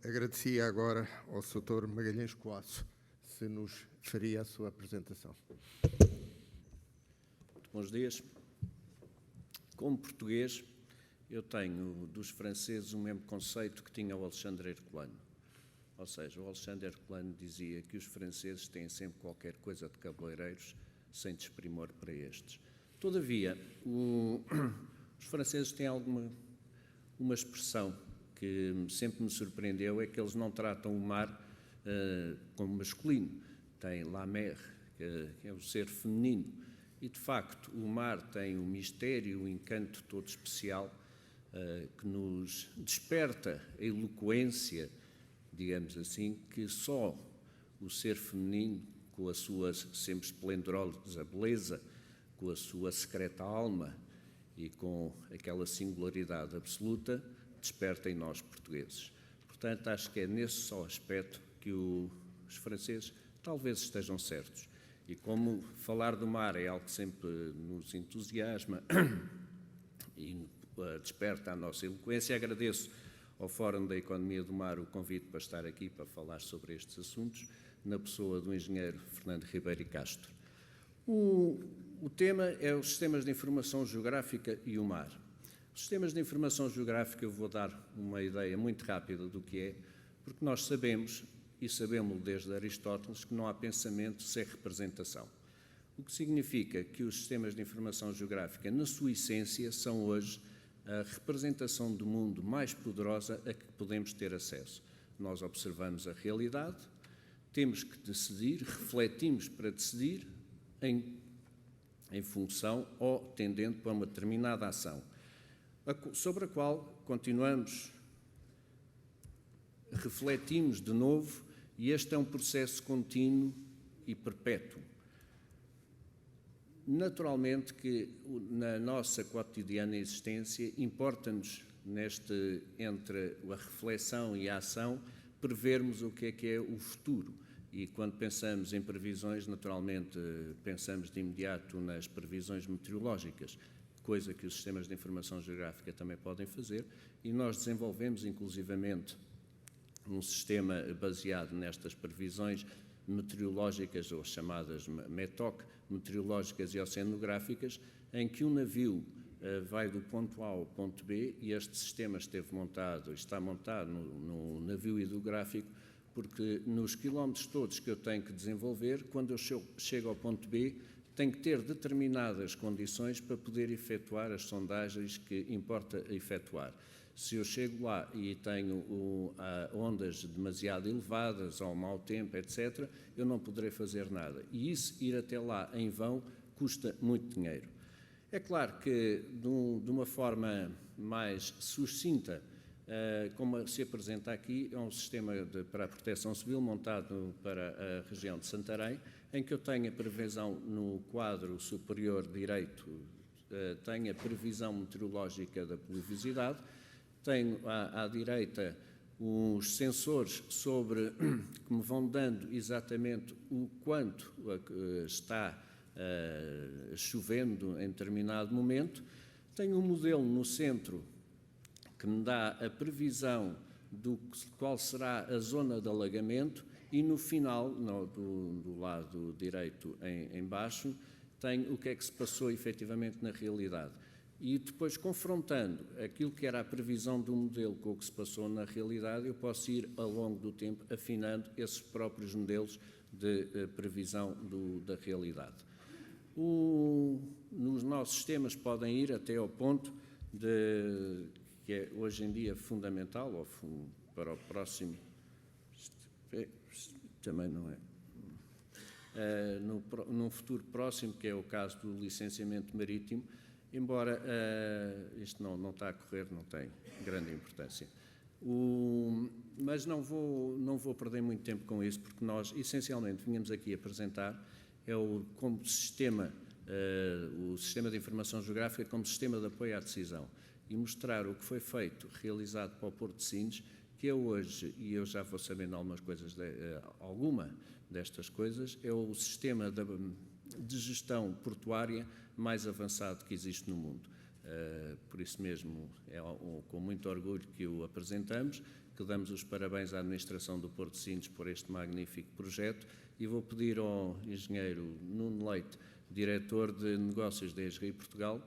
Agradecia agora ao Sr. Magalhães Coaço se nos faria a sua apresentação. Muito bons dias. Como português, eu tenho dos franceses o mesmo conceito que tinha o Alexandre Herculano. Ou seja, o Alexandre Herculano dizia que os franceses têm sempre qualquer coisa de cabeleireiros sem desprimor para estes. Todavia, os franceses têm uma expressão que sempre me surpreendeu, é que eles não tratam o mar como masculino. Tem la mer, que é o ser feminino. E, de facto, o mar tem um mistério, um encanto todo especial que nos desperta a eloquência, digamos assim, que só o ser feminino, com a sua sempre esplendorosa beleza, com a sua secreta alma e com aquela singularidade absoluta, desperta em nós portugueses. Portanto, acho que é nesse só aspecto que os franceses talvez estejam certos. E como falar do mar é algo que sempre nos entusiasma e desperta a nossa eloquência, agradeço ao Fórum da Economia do Mar o convite para estar aqui para falar sobre estes assuntos, na pessoa do engenheiro Fernando Ribeiro e Castro. O tema é os sistemas de informação geográfica e o mar. Os sistemas de informação geográfica, eu vou dar uma ideia muito rápida do que é, porque nós sabemos, e sabemos desde Aristóteles, que não há pensamento sem representação. O que significa que os sistemas de informação geográfica, na sua essência, são hoje a representação do mundo mais poderosa a que podemos ter acesso. Nós observamos a realidade, temos que decidir, refletimos para decidir em função ou tendendo para uma determinada ação, sobre a qual continuamos, refletimos de novo, e este é um processo contínuo e perpétuo. Naturalmente que na nossa cotidiana existência importa-nos, entre a reflexão e a ação, prevermos o que é o futuro. E quando pensamos em previsões, naturalmente pensamos de imediato nas previsões meteorológicas, coisa que os sistemas de informação geográfica também podem fazer, e nós desenvolvemos inclusivamente um sistema baseado nestas previsões meteorológicas, ou chamadas METOC, meteorológicas e oceanográficas, em que um navio vai do ponto A ao ponto B, e este sistema está montado no navio hidrográfico, porque nos quilómetros todos que eu tenho que desenvolver, quando eu chego ao ponto B, tenho que ter determinadas condições para poder efetuar as sondagens que importa efetuar. Se eu chego lá e tenho ondas demasiado elevadas, ou mau tempo, etc., eu não poderei fazer nada. E isso, ir até lá em vão, custa muito dinheiro. É claro que, de uma forma mais sucinta, como se apresenta aqui, é um sistema para a proteção civil montado para a região de Santarém, em que eu tenho a previsão no quadro superior direito, tenho a previsão meteorológica da pluviosidade, tenho à direita os sensores que me vão dando exatamente o quanto está chovendo em determinado momento, tenho um modelo no centro que me dá a previsão do qual será a zona de alagamento, e no final, do lado direito em baixo, tenho o que é que se passou efetivamente na realidade. E depois, confrontando aquilo que era a previsão do modelo com o que se passou na realidade, eu posso ir, ao longo do tempo, afinando esses próprios modelos de previsão da realidade. Nos nossos sistemas podem ir até ao ponto que é hoje em dia fundamental, ou para o próximo, também não é, num futuro próximo, que é o caso do licenciamento marítimo, embora isto não está a correr, não tem grande importância. Mas não vou perder muito tempo com isso, porque nós, essencialmente, vínhamos aqui apresentar como sistema, o sistema de informação geográfica como sistema de apoio à decisão, e mostrar o que foi feito, realizado para o Porto de Sines, que é hoje, e eu já vou sabendo alguma destas coisas, é o sistema de gestão portuária mais avançado que existe no mundo. Por isso mesmo, é com muito orgulho que o apresentamos, que damos os parabéns à administração do Porto de Sintes por este magnífico projeto e vou pedir ao engenheiro Nuno Leite, diretor de negócios da ESRI Portugal,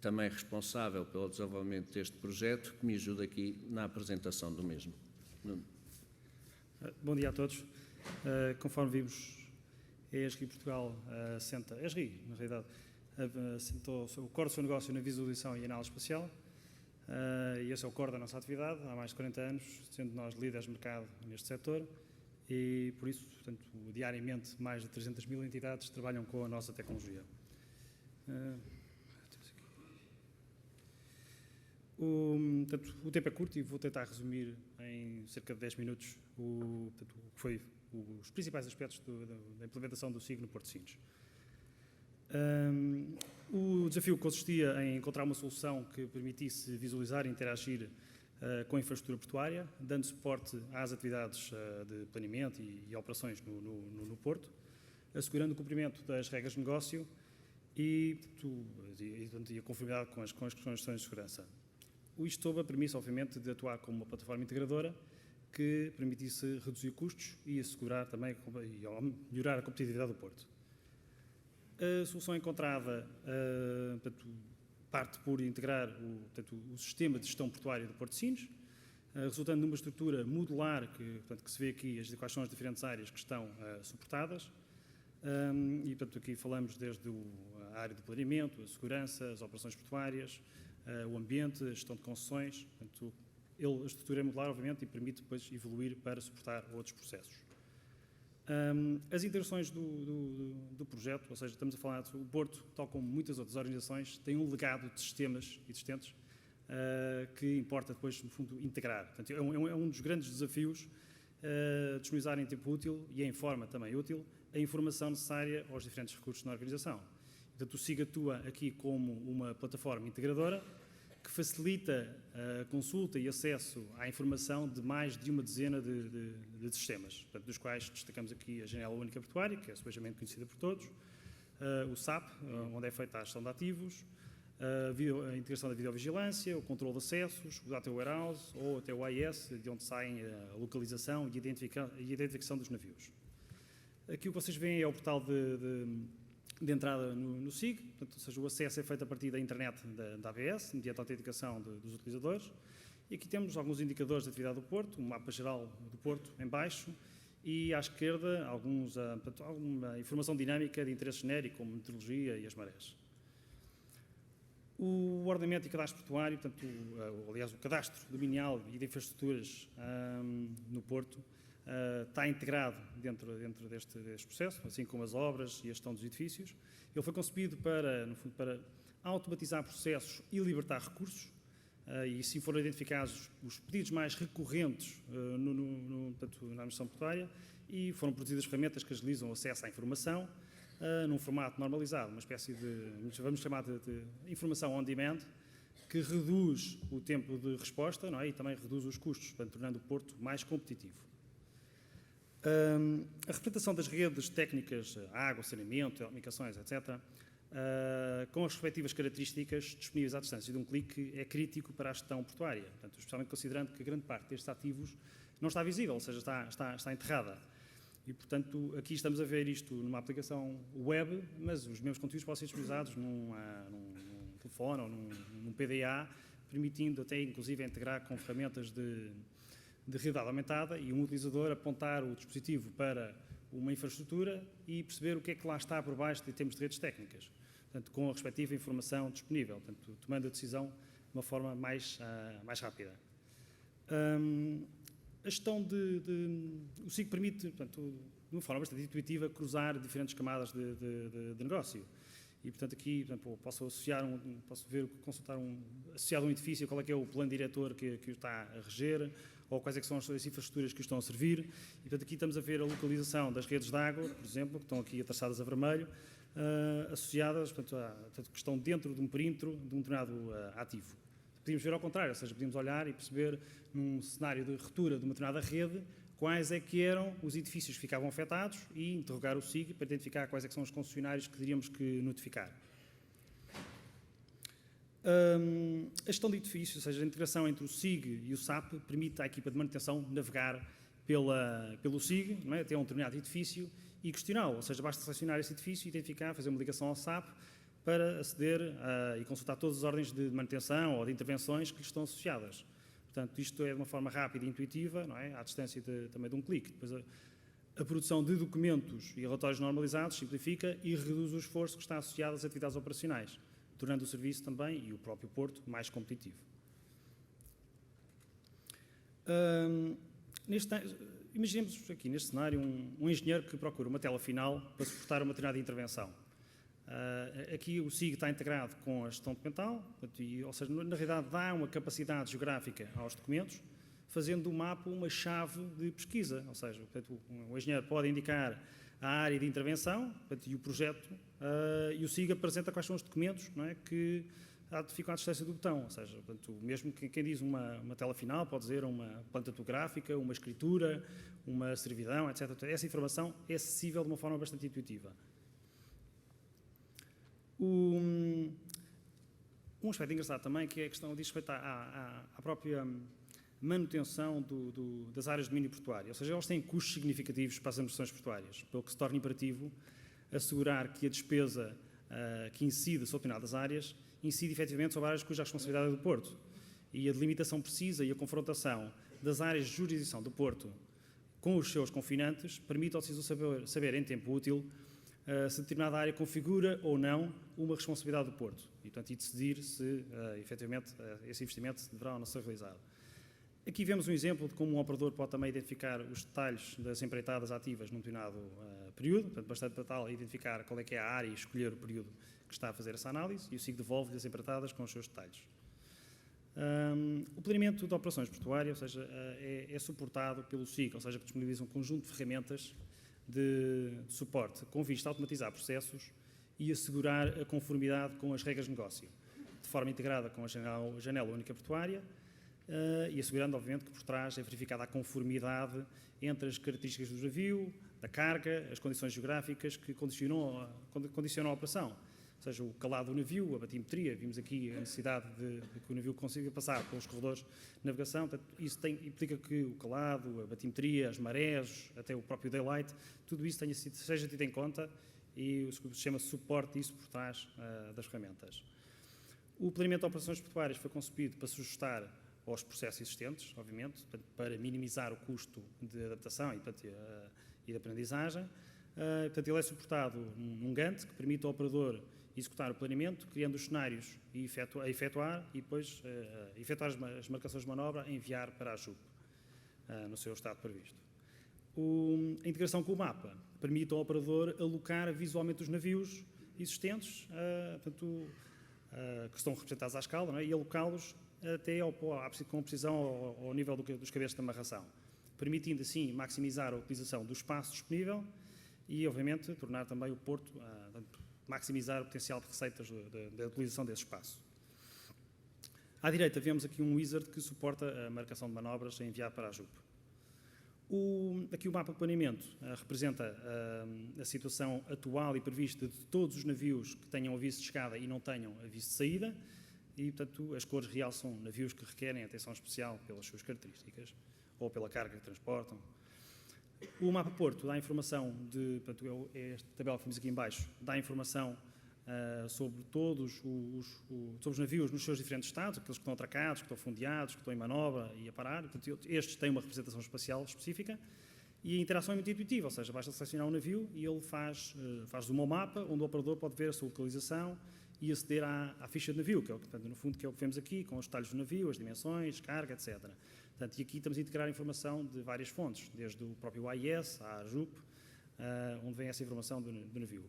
também responsável pelo desenvolvimento deste projeto, que me ajude aqui na apresentação do mesmo. Nuno. Bom dia a todos. Conforme vimos, a ESRI Portugal assenta, a ESRI, na realidade, assentou o core do seu negócio na visualização e análise espacial, e esse é o core da nossa atividade há mais de 40 anos, sendo nós líderes de mercado neste setor, e por isso, portanto, diariamente mais de 300 mil entidades trabalham com a nossa tecnologia. O tempo é curto e vou tentar resumir em cerca de 10 minutos o que foi os principais aspectos da implementação do SIG no Porto de Sintes. O desafio consistia em encontrar uma solução que permitisse visualizar e interagir com a infraestrutura portuária, dando suporte às atividades de planeamento e operações no Porto, assegurando o cumprimento das regras de negócio e a conformidade com as questões de segurança. Isto sob a premissa, obviamente, de atuar como uma plataforma integradora que permitisse reduzir custos e assegurar também e melhorar a competitividade do Porto. A solução encontrada parte por integrar o sistema de gestão portuária do Porto de Sintes, resultando numa estrutura modular que se vê aqui quais são as diferentes áreas que estão suportadas. E, portanto, aqui falamos desde a área do planeamento, a segurança, as operações portuárias, o ambiente, a gestão de concessões. Portanto, a estrutura é modular, obviamente, e permite depois evoluir para suportar outros processos. As integrações do projeto, ou seja, estamos a falar o Porto, tal como muitas outras organizações, tem um legado de sistemas existentes que importa depois, no fundo, integrar. Portanto, é um dos grandes desafios disponibilizar em tempo útil e em forma também útil a informação necessária aos diferentes recursos na organização. Portanto, o SIG atua aqui como uma plataforma integradora que facilita a consulta e acesso à informação de mais de uma dezena de sistemas, portanto, dos quais destacamos aqui a Janela Única Portuária, que é subejamente conhecida por todos, o SAP, onde é feita a gestão de ativos, a integração da videovigilância, o controle de acessos, o Data Warehouse ou até o AIS, de onde saem a localização e a identificação dos navios. Aqui o que vocês veem é o portal de entrada no SIG, portanto, ou seja, o acesso é feito a partir da internet da ABS, mediante a autenticação dos utilizadores. E aqui temos alguns indicadores de atividade do Porto, um mapa geral do Porto em baixo e à esquerda alguma informação dinâmica de interesse genérico, como meteorologia e as marés. O ordenamento e cadastro portuário, portanto, aliás, o cadastro dominial e de infraestruturas no Porto, está integrado dentro deste processo, assim como as obras e a gestão dos edifícios. Ele foi concebido no fundo, para automatizar processos e libertar recursos, e assim foram identificados os pedidos mais recorrentes portanto, na administração portuária e foram produzidas ferramentas que agilizam o acesso à informação num formato normalizado, uma espécie de, vamos chamar de informação on demand, que reduz o tempo de resposta, não é? E também reduz os custos, portanto, tornando o Porto mais competitivo. A representação das redes técnicas, água, saneamento, telecomunicações, etc., com as respectivas características disponíveis à distância de um clique, é crítico para a gestão portuária, portanto, especialmente considerando que a grande parte destes ativos não está visível, ou seja, está enterrada. E, portanto, aqui estamos a ver isto numa aplicação web, mas os mesmos conteúdos podem ser disponibilizados num telefone ou num PDA, permitindo até, inclusive, integrar com ferramentas de realidade aumentada e um utilizador apontar o dispositivo para uma infraestrutura e perceber o que é que lá está por baixo em termos de redes técnicas, portanto, com a respectiva informação disponível, portanto, tomando a decisão de uma forma mais rápida. A gestão o SIG permite, portanto, de uma forma bastante intuitiva, cruzar diferentes camadas de negócio. E, portanto, aqui posso consultar associado a um edifício, qual é que é o plano diretor que o está a reger, ou quais é que são as infraestruturas que o estão a servir. E, portanto, aqui estamos a ver a localização das redes de água, por exemplo, que estão aqui traçadas a vermelho, associadas, portanto, que estão dentro de um perímetro de um determinado ativo. Podíamos ver ao contrário, ou seja, podíamos olhar e perceber, num cenário de ruptura de uma determinada rede, quais é que eram os edifícios que ficavam afetados e interrogar o SIG para identificar quais é que são os concessionários que teríamos que notificar. A gestão de edifícios, ou seja, a integração entre o SIG e o SAP, permite à equipa de manutenção navegar pelo SIG, não é, até um determinado edifício e questioná-lo, ou seja, basta selecionar esse edifício, identificar, fazer uma ligação ao SAP para aceder e consultar todas as ordens de manutenção ou de intervenções que lhe estão associadas. Portanto, isto é de uma forma rápida e intuitiva, não é, à distância também de um clique. Depois, a produção de documentos e relatórios normalizados simplifica e reduz o esforço que está associado às atividades operacionais, tornando o serviço também e o próprio porto mais competitivo. Imaginemos aqui neste cenário um engenheiro que procura uma tela final para suportar uma determinada intervenção. Aqui o SIG está integrado com a gestão documental, ou seja, na realidade dá uma capacidade geográfica aos documentos, fazendo do mapa uma chave de pesquisa, ou seja, portanto, o engenheiro pode indicar a área de intervenção, portanto, e o projeto, e o SIG apresenta quais são os documentos, não é, que ficam à distância do botão, ou seja, portanto, mesmo quem diz uma tela final pode dizer uma planta topográfica, uma escritura, uma servidão, etc. Essa informação é acessível de uma forma bastante intuitiva. Um aspecto engraçado também, que é a questão diz respeito à própria manutenção das áreas de domínio portuário, ou seja, elas têm custos significativos para as administrações portuárias, pelo que se torna imperativo assegurar que a despesa que incide sobre determinadas áreas incide efetivamente sobre áreas cuja responsabilidade é do Porto, e a delimitação precisa e a confrontação das áreas de jurisdição do Porto com os seus confinantes permite ao decisor saber em tempo útil se determinada área configura ou não uma responsabilidade do Porto e, portanto, e decidir se, efetivamente, esse investimento deverá ou não ser realizado. Aqui vemos um exemplo de como um operador pode também identificar os detalhes das empreitadas ativas num determinado período, portanto, bastante para tal identificar qual é que é a área e escolher o período que está a fazer essa análise, e o SIG devolve-lhe as empreitadas com os seus detalhes. O planeamento de operações portuárias, ou seja, é suportado pelo SIG, ou seja, que disponibiliza um conjunto de ferramentas de suporte com vista a automatizar processos e assegurar a conformidade com as regras de negócio, de forma integrada com a janela única portuária e assegurando, obviamente, que por trás é verificada a conformidade entre as características do navio, da carga, as condições geográficas que condicionam a operação. Ou seja, o calado do navio, a batimetria, vimos aqui a necessidade de que o navio consiga passar pelos corredores de navegação, portanto, isso implica que o calado, a batimetria, as marés, até o próprio daylight, tudo isso seja tido em conta e o sistema de suporte disso por trás das ferramentas. O planeamento de operações portuárias foi concebido para se ajustar aos processos existentes, obviamente, para minimizar o custo de adaptação e de aprendizagem. Portanto, ele é suportado num Gantt, que permite ao operador executar o planeamento, criando os cenários a efetuar e depois efetuar as marcações de manobra e enviar para a JUP, no seu estado previsto. A integração com o mapa permite ao operador alocar visualmente os navios existentes, portanto, que estão representados à escala, não é? E alocá-los até com precisão ao nível dos cabeças de amarração, permitindo assim maximizar a utilização do espaço disponível e, obviamente, tornar também o porto, maximizar o potencial de receitas da utilização desse espaço. À direita vemos aqui um wizard que suporta a marcação de manobras a enviar para a JUP. Aqui o mapa de planeamento representa a situação atual e prevista de todos os navios que tenham aviso de chegada e não tenham aviso de saída e, portanto, as cores realçam navios que requerem atenção especial pelas suas características ou pela carga que transportam. O mapa Porto dá informação portanto, esta tabela que vimos aqui em baixo, dá informação sobre todos os navios nos seus diferentes estados, aqueles que estão atracados, que estão fundeados, que estão em manobra e a parar. Portanto, estes têm uma representação espacial específica e a interação é muito intuitiva, ou seja, basta selecionar um navio e ele faz zoom ao mapa, onde o operador pode ver a sua localização e aceder à ficha de navio, que é, portanto, no fundo, que é o que vemos aqui, com os detalhes do navio, as dimensões, carga, etc. Portanto, e aqui estamos a integrar informação de várias fontes, desde o próprio AIS, à JUP, onde vem essa informação do navio.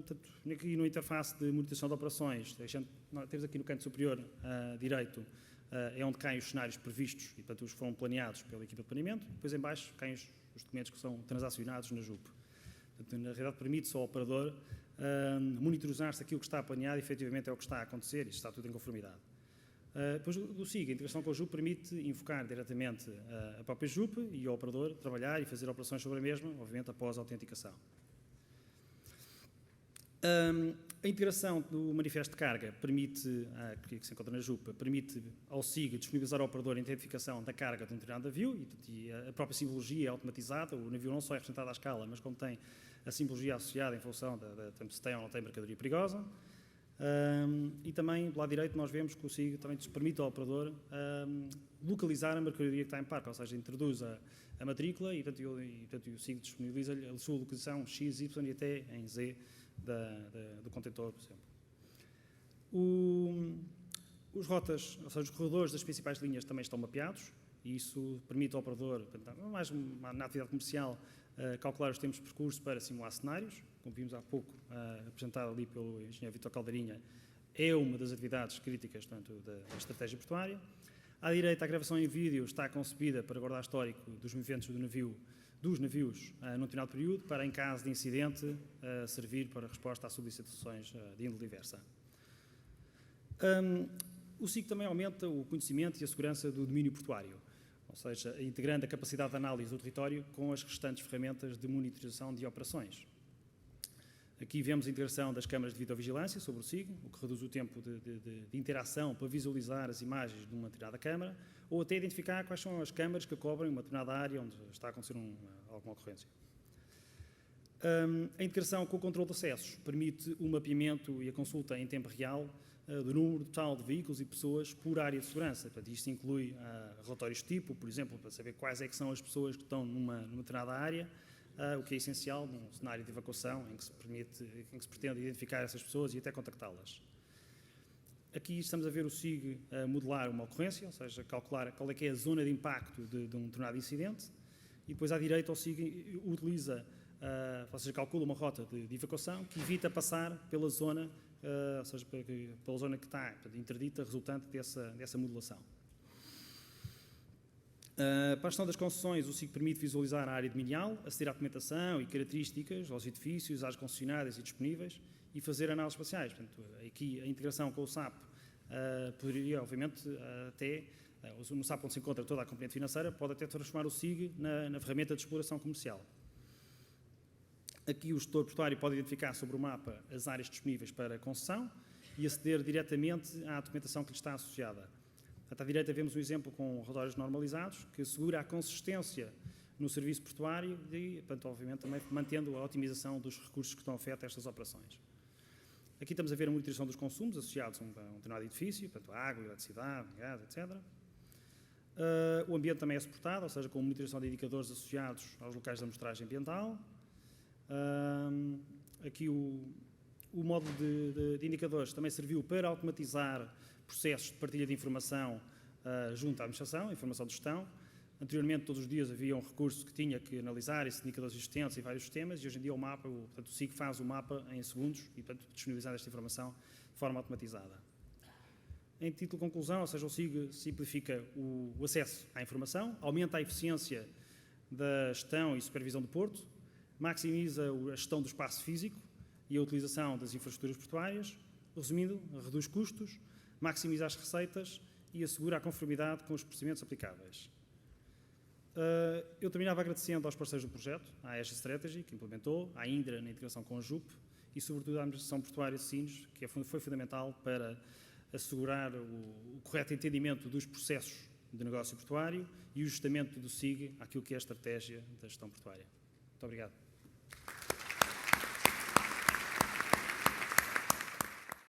Portanto, aqui na interface de monitoração de operações, temos aqui no canto superior direito, é onde caem os cenários previstos e, portanto, os foram planeados pela equipa de planeamento. Depois, em baixo, caem os documentos que são transacionados na JUP. Portanto, na realidade, permite-se ao operador monitorizar se aquilo que está planeado efetivamente é o que está a acontecer e se está tudo em conformidade. Depois do SIG, a integração com a JUP permite invocar diretamente a própria JUP e o operador trabalhar e fazer operações sobre a mesma, obviamente após a autenticação. A integração do manifesto de carga permite, que se encontra na JUPA, permite ao SIG disponibilizar ao operador a identificação da carga de um determinado navio e a própria simbologia é automatizada. O navio não só é representado à escala, mas como tem a simbologia associada em função de se tem ou não tem mercadoria perigosa. E também, do lado direito, nós vemos que o SIG também permite ao operador localizar a mercadoria que está em parque, ou seja, introduz a matrícula e, portanto, o SIG disponibiliza-lhe a sua localização X, Y e até em Z do contentor, por exemplo. Os rotas, ou seja, os corredores das principais linhas também estão mapeados e isso permite ao operador, mais na atividade comercial, calcular os tempos de percurso para simular cenários, como vimos há pouco, apresentado ali pelo engenheiro Vítor Caldeirinha, é uma das atividades críticas, portanto, da estratégia portuária. À direita, a gravação em vídeo está concebida para guardar histórico dos movimentos dos navios num determinado período, para, em caso de incidente, servir para resposta a solicitações de índole diversa. O SIG também aumenta o conhecimento e a segurança do domínio portuário, ou seja, integrando a capacidade de análise do território com as restantes ferramentas de monitorização de operações. Aqui vemos a integração das câmaras de videovigilância sobre o SIG, o que reduz o tempo de interação para visualizar as imagens de uma determinada câmara, ou até identificar quais são as câmaras que cobrem uma determinada área onde está a acontecer alguma ocorrência. A integração com o controle de acessos permite o mapeamento e a consulta em tempo real do número total de veículos e pessoas por área de segurança. Portanto, isto inclui relatórios tipo, por exemplo, para saber quais é que são as pessoas que estão numa determinada área, o que é essencial num cenário de evacuação em que se pretende identificar essas pessoas e até contactá-las. Aqui estamos a ver o SIG modelar uma ocorrência, ou seja, calcular qual é que é a zona de impacto de um determinado incidente, e depois à direita o SIG utiliza, ou seja, calcula uma rota de evacuação que evita passar pela zona, ou seja, pela zona que está interdita, resultante dessa modelação. Para a gestão das concessões, o SIG permite visualizar a área dominial, aceder à documentação e características aos edifícios, às concessionárias e disponíveis e fazer análises espaciais. Portanto, aqui a integração com o SAP poderia, obviamente, no SAP onde se encontra toda a componente financeira, pode até transformar o SIG na ferramenta de exploração comercial. Aqui o gestor portuário pode identificar sobre o mapa as áreas disponíveis para concessão e aceder diretamente à documentação que lhe está associada. À direita vemos um exemplo com relatórios normalizados, que assegura a consistência no serviço portuário e, portanto, obviamente, também mantendo a otimização dos recursos que estão afetos a estas operações. Aqui estamos a ver a monitorização dos consumos associados a um determinado edifício, portanto, água, eletricidade, gás, etc. O ambiente também é suportado, ou seja, com a monitorização de indicadores associados aos locais de amostragem ambiental. Aqui o módulo de indicadores também serviu para automatizar processos de partilha de informação junto à administração, informação de gestão. Anteriormente, todos os dias havia um recurso que tinha que analisar esses indicadores existentes em vários sistemas e hoje em dia o mapa, portanto, o SIG faz o mapa em segundos e, portanto, disponibilizar esta informação de forma automatizada. Em título de conclusão, ou seja, o SIG simplifica o acesso à informação, aumenta a eficiência da gestão e supervisão do porto, maximiza a gestão do espaço físico e a utilização das infraestruturas portuárias, resumindo, reduz custos, maximiza as receitas e assegura a conformidade com os procedimentos aplicáveis. Eu terminava agradecendo aos parceiros do projeto, à Aegis Strategy, que implementou, à Indra, na integração com a JUP, e sobretudo à Administração Portuária de Sines, que foi fundamental para assegurar o correto entendimento dos processos de negócio portuário e o ajustamento do SIG àquilo que é a estratégia da gestão portuária. Muito obrigado.